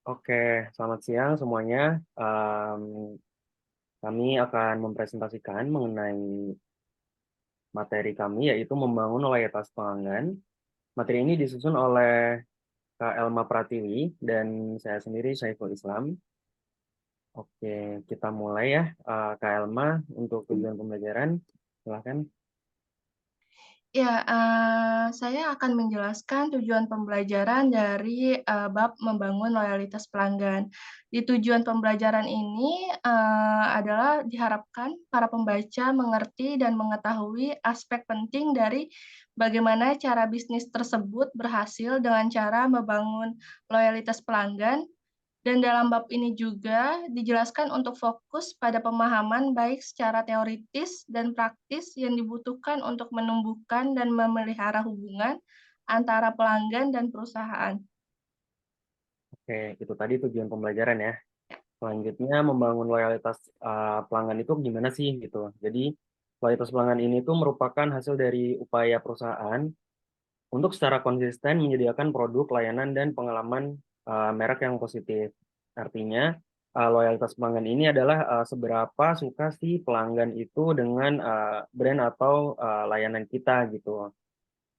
Oke, selamat siang semuanya. Kami akan mempresentasikan mengenai materi kami, yaitu membangun loyalitas pelanggan. Materi ini disusun oleh Kak Elma Pratiwi dan saya sendiri, Saiful Islam. Oke, kita mulai ya. Kak Elma, untuk tujuan pembelajaran, silakan. Ya, saya akan menjelaskan tujuan pembelajaran dari bab membangun loyalitas pelanggan. Di tujuan pembelajaran ini adalah diharapkan para pembaca mengerti dan mengetahui aspek penting dari bagaimana cara bisnis tersebut berhasil dengan cara membangun loyalitas pelanggan, dan dalam bab ini juga dijelaskan untuk fokus pada pemahaman baik secara teoritis dan praktis yang dibutuhkan untuk menumbuhkan dan memelihara hubungan antara pelanggan dan perusahaan. Oke, itu tadi tujuan pembelajaran ya. Selanjutnya, membangun loyalitas pelanggan itu gimana sih gitu. Jadi, loyalitas pelanggan ini tuh merupakan hasil dari upaya perusahaan untuk secara konsisten menyediakan produk, layanan, dan pengalaman merek yang positif. Artinya, loyalitas pelanggan ini adalah seberapa suka si pelanggan itu dengan brand atau layanan kita gitu.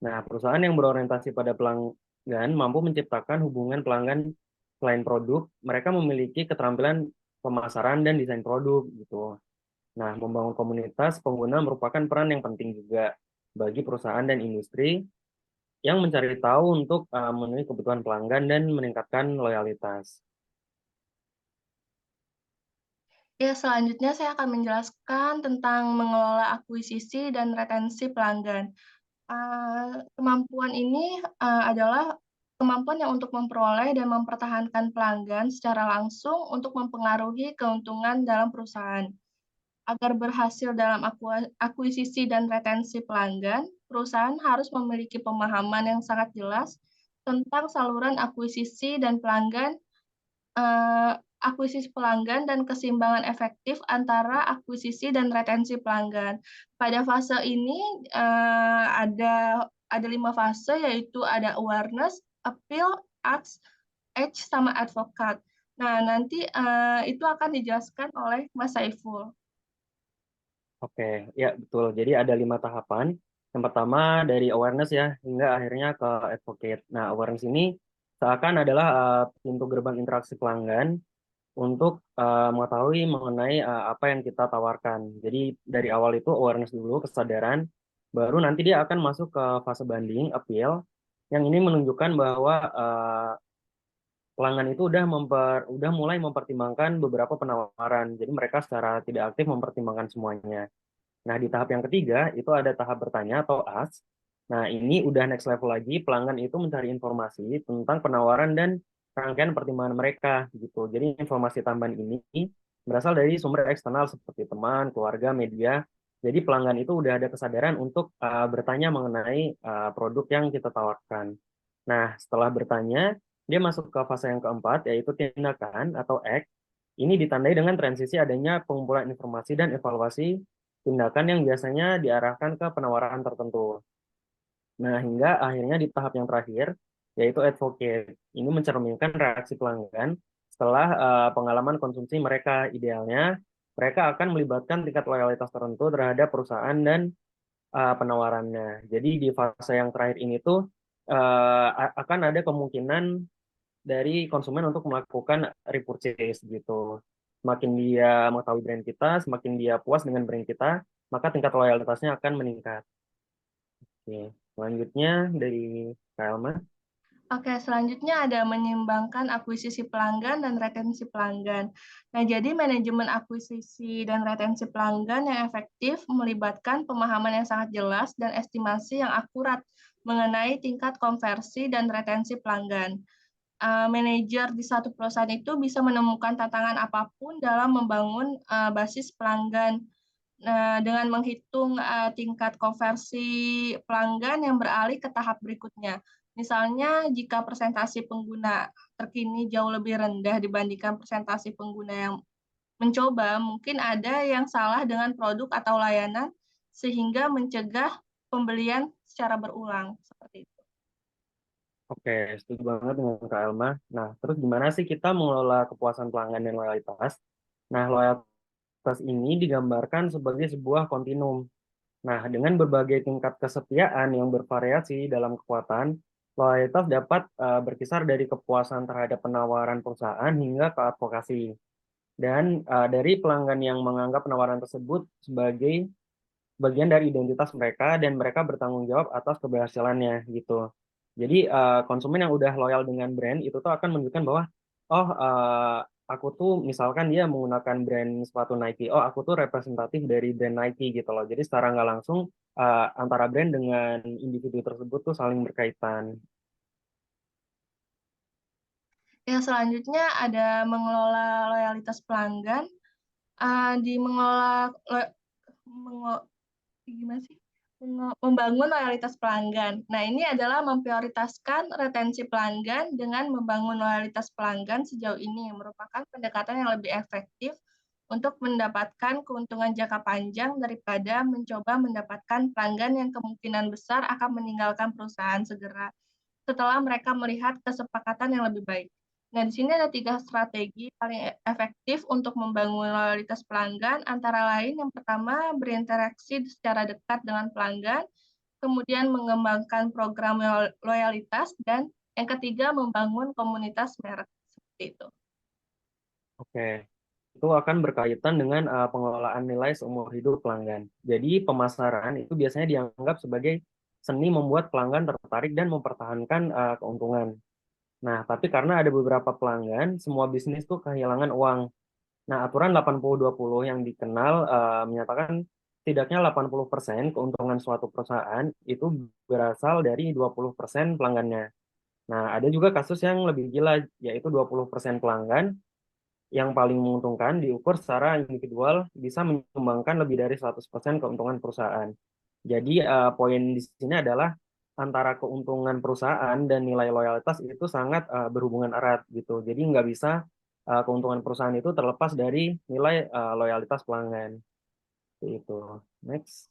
Nah, perusahaan yang berorientasi pada pelanggan mampu menciptakan hubungan pelanggan selain produk, mereka memiliki keterampilan pemasaran dan desain produk gitu. Nah, membangun komunitas pengguna merupakan peran yang penting juga bagi perusahaan dan industri yang mencari tahu untuk memenuhi kebutuhan pelanggan dan meningkatkan loyalitas. Ya, selanjutnya saya akan menjelaskan tentang mengelola akuisisi dan retensi pelanggan. Kemampuan ini adalah kemampuan yang untuk memperoleh dan mempertahankan pelanggan secara langsung untuk mempengaruhi keuntungan dalam perusahaan. Agar berhasil dalam akuisisi dan retensi pelanggan, perusahaan harus memiliki pemahaman yang sangat jelas tentang saluran eee, akuisisi pelanggan dan keseimbangan efektif antara akuisisi dan retensi pelanggan. Pada fase ini, ada 5 fase, yaitu ada awareness, appeal, ask, edge, sama advocate. Nah, nanti, itu akan dijelaskan oleh Mas Saiful. Oke, ya betul. Jadi ada 5 tahapan. Yang pertama dari awareness ya, hingga akhirnya ke advocate. Nah, awareness ini seakan adalah pintu gerbang interaksi pelanggan untuk mengetahui mengenai apa yang kita tawarkan. Jadi dari awal itu awareness dulu, kesadaran, baru nanti dia akan masuk ke fase banding, appeal, yang ini menunjukkan bahwa pelanggan itu udah mulai mempertimbangkan beberapa penawaran. Jadi mereka secara tidak aktif mempertimbangkan semuanya. Nah, di tahap yang ketiga itu ada tahap bertanya atau ask. Nah, ini udah next level lagi, pelanggan itu mencari informasi tentang penawaran dan rangkaian pertimbangan mereka gitu. Jadi informasi tambahan ini berasal dari sumber eksternal seperti teman, keluarga, media. Jadi pelanggan itu udah ada kesadaran untuk bertanya mengenai produk yang kita tawarkan. Nah, setelah bertanya, dia masuk ke fase yang keempat, yaitu tindakan atau act. Ini ditandai dengan transisi adanya pengumpulan informasi dan evaluasi tindakan yang biasanya diarahkan ke penawaran tertentu. Nah, hingga akhirnya di tahap yang terakhir, yaitu advocate. Ini mencerminkan reaksi pelanggan setelah pengalaman konsumsi mereka. Idealnya, mereka akan melibatkan tingkat loyalitas tertentu terhadap perusahaan dan penawarannya. Jadi di fase yang terakhir ini tuh akan ada kemungkinan dari konsumen untuk melakukan repurchase gitu. Semakin dia mengetahui brand kita, semakin dia puas dengan brand kita, maka tingkat loyalitasnya akan meningkat. Oke, selanjutnya dari Kak Elma. Oke, selanjutnya ada menyeimbangkan akuisisi pelanggan dan retensi pelanggan. Nah, jadi manajemen akuisisi dan retensi pelanggan yang efektif melibatkan pemahaman yang sangat jelas dan estimasi yang akurat mengenai tingkat konversi dan retensi pelanggan. Manajer di satu perusahaan itu bisa menemukan tantangan apapun dalam membangun basis pelanggan. Nah, dengan menghitung tingkat konversi pelanggan yang beralih ke tahap berikutnya. Misalnya, jika persentase pengguna terkini jauh lebih rendah dibandingkan persentase pengguna yang mencoba, mungkin ada yang salah dengan produk atau layanan sehingga mencegah pembelian secara berulang seperti itu. Oke, setuju banget dengan Kak Elma. Nah, terus gimana sih kita mengelola kepuasan pelanggan dan loyalitas? Nah, loyalitas ini digambarkan sebagai sebuah kontinum. Nah, dengan berbagai tingkat kesetiaan yang bervariasi dalam kekuatan, loyalitas dapat berkisar dari kepuasan terhadap penawaran perusahaan hingga ke advokasi. Dan dari pelanggan yang menganggap penawaran tersebut sebagai bagian dari identitas mereka dan mereka bertanggung jawab atas keberhasilannya gitu. Jadi konsumen yang udah loyal dengan brand itu tuh akan menunjukkan bahwa oh aku tuh misalkan dia menggunakan brand sepatu Nike, oh aku tuh representatif dari brand Nike gitu loh. Jadi secara nggak langsung antara brand dengan individu tersebut tuh saling berkaitan. Yang selanjutnya ada mengelola loyalitas pelanggan. Di mengelola gimana sih? Membangun loyalitas pelanggan. Nah, ini adalah memprioritaskan retensi pelanggan dengan membangun loyalitas pelanggan sejauh ini yang merupakan pendekatan yang lebih efektif untuk mendapatkan keuntungan jangka panjang daripada mencoba mendapatkan pelanggan yang kemungkinan besar akan meninggalkan perusahaan segera setelah mereka melihat kesepakatan yang lebih baik. Nah, di sini ada 3 strategi paling efektif untuk membangun loyalitas pelanggan, antara lain yang pertama berinteraksi secara dekat dengan pelanggan, kemudian mengembangkan program loyalitas, dan yang ketiga membangun komunitas merek. Seperti itu. Oke. Itu akan berkaitan dengan pengelolaan nilai seumur hidup pelanggan. Jadi pemasaran itu biasanya dianggap sebagai seni membuat pelanggan tertarik dan mempertahankan keuntungan. Nah, tapi karena ada beberapa pelanggan, semua bisnis tuh kehilangan uang. Nah, aturan 80-20 yang dikenal menyatakan setidaknya 80% keuntungan suatu perusahaan itu berasal dari 20% pelanggannya. Nah, ada juga kasus yang lebih gila, yaitu 20% pelanggan yang paling menguntungkan diukur secara individual bisa menyumbangkan lebih dari 100% keuntungan perusahaan. Jadi poin di sini adalah antara keuntungan perusahaan dan nilai loyalitas itu sangat berhubungan erat gitu. Jadi nggak bisa keuntungan perusahaan itu terlepas dari nilai loyalitas pelanggan. Itu. Next.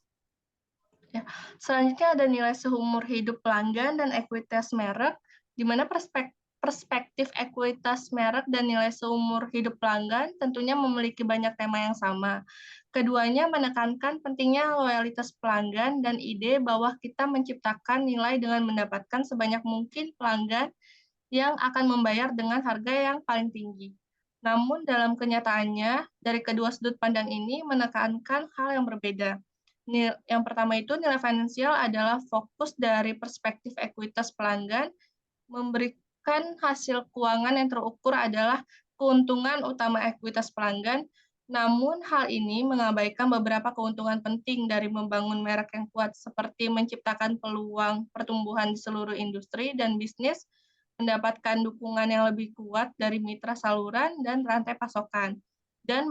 Ya. Selanjutnya ada nilai seumur hidup pelanggan dan ekuitas merek, di mana perspektif ekuitas merek dan nilai seumur hidup pelanggan tentunya memiliki banyak tema yang sama. Keduanya menekankan pentingnya loyalitas pelanggan dan ide bahwa kita menciptakan nilai dengan mendapatkan sebanyak mungkin pelanggan yang akan membayar dengan harga yang paling tinggi. Namun dalam kenyataannya, dari kedua sudut pandang ini menekankan hal yang berbeda. Yang pertama itu nilai finansial adalah fokus dari perspektif ekuitas pelanggan, memberikan hasil keuangan yang terukur adalah keuntungan utama ekuitas pelanggan, namun hal ini mengabaikan beberapa keuntungan penting dari membangun merek yang kuat, seperti menciptakan peluang pertumbuhan di seluruh industri dan bisnis, mendapatkan dukungan yang lebih kuat dari mitra saluran dan rantai pasokan, dan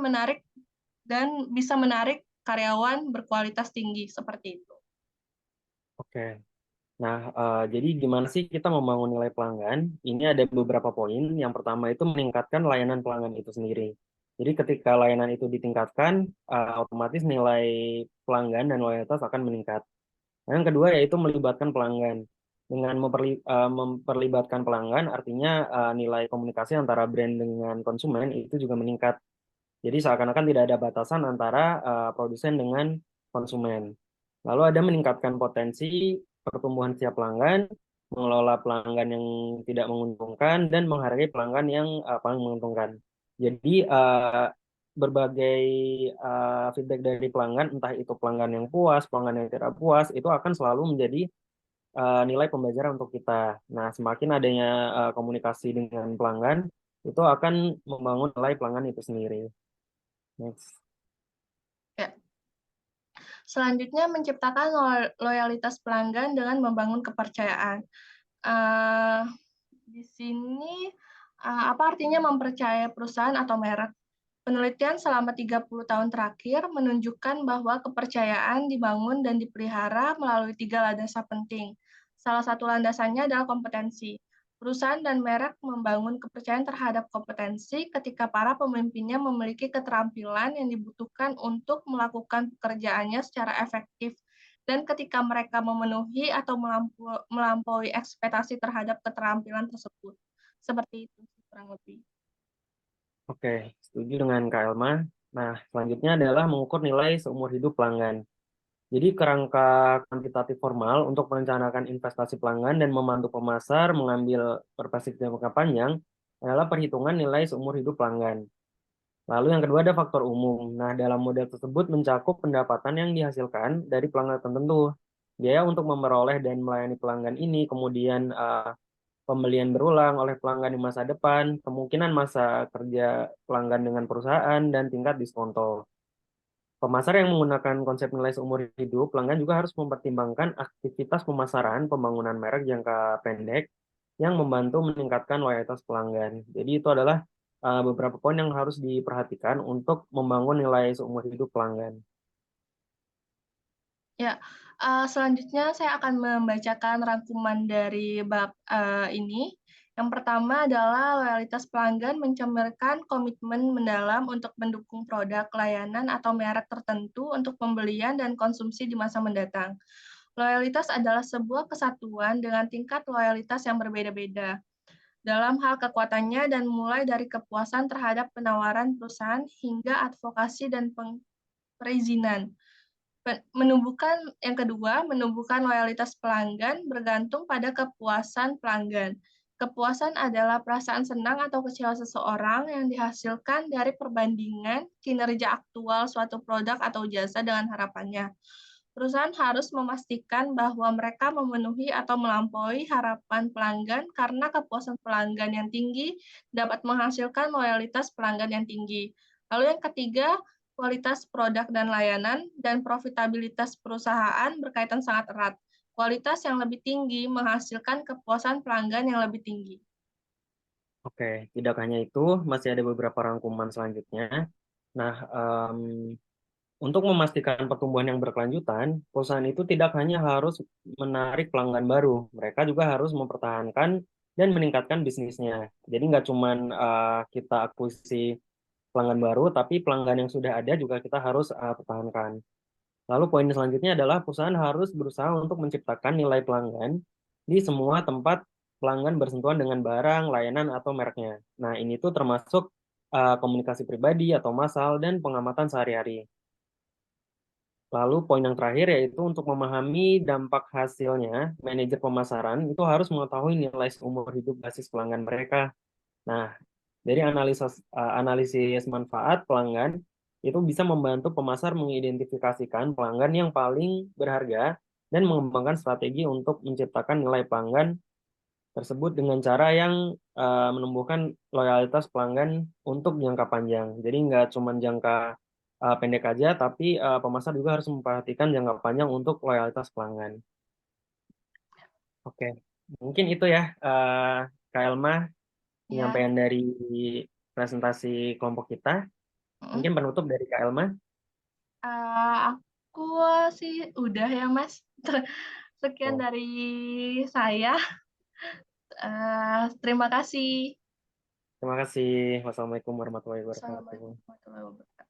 bisa menarik karyawan berkualitas tinggi seperti itu. Oke. Nah, jadi gimana sih kita membangun nilai pelanggan? Ini ada beberapa poin. Yang pertama itu meningkatkan layanan pelanggan itu sendiri. Jadi ketika layanan itu ditingkatkan, otomatis nilai pelanggan dan loyalitas akan meningkat. Nah, yang kedua yaitu melibatkan pelanggan. Dengan memperlibatkan pelanggan, artinya nilai komunikasi antara brand dengan konsumen itu juga meningkat. Jadi seakan-akan tidak ada batasan antara produsen dengan konsumen. Lalu ada meningkatkan potensi pertumbuhan setiap pelanggan, mengelola pelanggan yang tidak menguntungkan, dan menghargai pelanggan yang paling menguntungkan. Jadi berbagai feedback dari pelanggan, entah itu pelanggan yang puas, pelanggan yang tidak puas, itu akan selalu menjadi nilai pembelajaran untuk kita. Nah, semakin adanya komunikasi dengan pelanggan, itu akan membangun nilai pelanggan itu sendiri. Next. Ya. Selanjutnya, menciptakan loyalitas pelanggan dengan membangun kepercayaan. Uh, di sini, apa artinya mempercayai perusahaan atau merek? Penelitian selama 30 tahun terakhir menunjukkan bahwa kepercayaan dibangun dan dipelihara melalui 3 landasan penting. Salah satu landasannya adalah kompetensi. Perusahaan dan merek membangun kepercayaan terhadap kompetensi ketika para pemimpinnya memiliki keterampilan yang dibutuhkan untuk melakukan pekerjaannya secara efektif dan ketika mereka memenuhi atau melampaui ekspektasi terhadap keterampilan tersebut. Seperti itu kurang lebih. Oke, setuju dengan Kak Elma. Nah, selanjutnya adalah mengukur nilai seumur hidup pelanggan. Jadi kerangka kuantitatif formal untuk merencanakan investasi pelanggan dan membantu pemasar mengambil perspektif jangka panjang adalah perhitungan nilai seumur hidup pelanggan. Lalu yang kedua ada faktor umum. Nah, dalam model tersebut mencakup pendapatan yang dihasilkan dari pelanggan tertentu. Biaya untuk memperoleh dan melayani pelanggan ini, kemudian pembelian berulang oleh pelanggan di masa depan, kemungkinan masa kerja pelanggan dengan perusahaan, dan tingkat diskon tol. Pemasar yang menggunakan konsep nilai seumur hidup, pelanggan juga harus mempertimbangkan aktivitas pemasaran, pembangunan merek jangka pendek yang membantu meningkatkan loyalitas pelanggan. Jadi itu adalah beberapa poin yang harus diperhatikan untuk membangun nilai seumur hidup pelanggan. Ya, selanjutnya saya akan membacakan rangkuman dari bab ini. Yang pertama adalah loyalitas pelanggan mencerminkan komitmen mendalam untuk mendukung produk, layanan, atau merek tertentu untuk pembelian dan konsumsi di masa mendatang. Loyalitas adalah sebuah kesatuan dengan tingkat loyalitas yang berbeda-beda dalam hal kekuatannya dan mulai dari kepuasan terhadap penawaran perusahaan hingga advokasi dan perizinan. Yang kedua, menumbuhkan loyalitas pelanggan bergantung pada kepuasan pelanggan. Kepuasan adalah perasaan senang atau kecewa seseorang yang dihasilkan dari perbandingan kinerja aktual suatu produk atau jasa dengan harapannya. Perusahaan harus memastikan bahwa mereka memenuhi atau melampaui harapan pelanggan karena kepuasan pelanggan yang tinggi dapat menghasilkan loyalitas pelanggan yang tinggi. Lalu yang ketiga, kualitas produk dan layanan dan profitabilitas perusahaan berkaitan sangat erat. Kualitas yang lebih tinggi menghasilkan kepuasan pelanggan yang lebih tinggi. Oke, tidak hanya itu, masih ada beberapa rangkuman selanjutnya. Nah, untuk memastikan pertumbuhan yang berkelanjutan, perusahaan itu tidak hanya harus menarik pelanggan baru, mereka juga harus mempertahankan dan meningkatkan bisnisnya. Jadi nggak cuma kita akuisisi pelanggan baru, tapi pelanggan yang sudah ada juga kita harus pertahankan. Lalu poin selanjutnya adalah perusahaan harus berusaha untuk menciptakan nilai pelanggan di semua tempat pelanggan bersentuhan dengan barang, layanan, atau mereknya. Nah, ini tuh termasuk komunikasi pribadi atau massal dan pengamatan sehari-hari. Lalu poin yang terakhir yaitu untuk memahami dampak hasilnya, manajer pemasaran itu harus mengetahui nilai seumur hidup basis pelanggan mereka. Nah, dari analisis manfaat pelanggan itu bisa membantu pemasar mengidentifikasikan pelanggan yang paling berharga dan mengembangkan strategi untuk menciptakan nilai pelanggan tersebut dengan cara yang menumbuhkan loyalitas pelanggan untuk jangka panjang. Jadi nggak cuma jangka pendek aja, tapi pemasar juga harus memperhatikan jangka panjang untuk loyalitas pelanggan. Oke, mungkin itu ya, Kak Elma, Ya, penyampaian dari presentasi kelompok kita. mm. Mungkin penutup dari Kak Elma. Aku sih udah ya Mas. Sekian Oh, dari saya. Terima kasih. terima kasih. Wassalamualaikum warahmatullahi Assalamualaikum wabarakatuh. warahmatullahi wabarakatuh.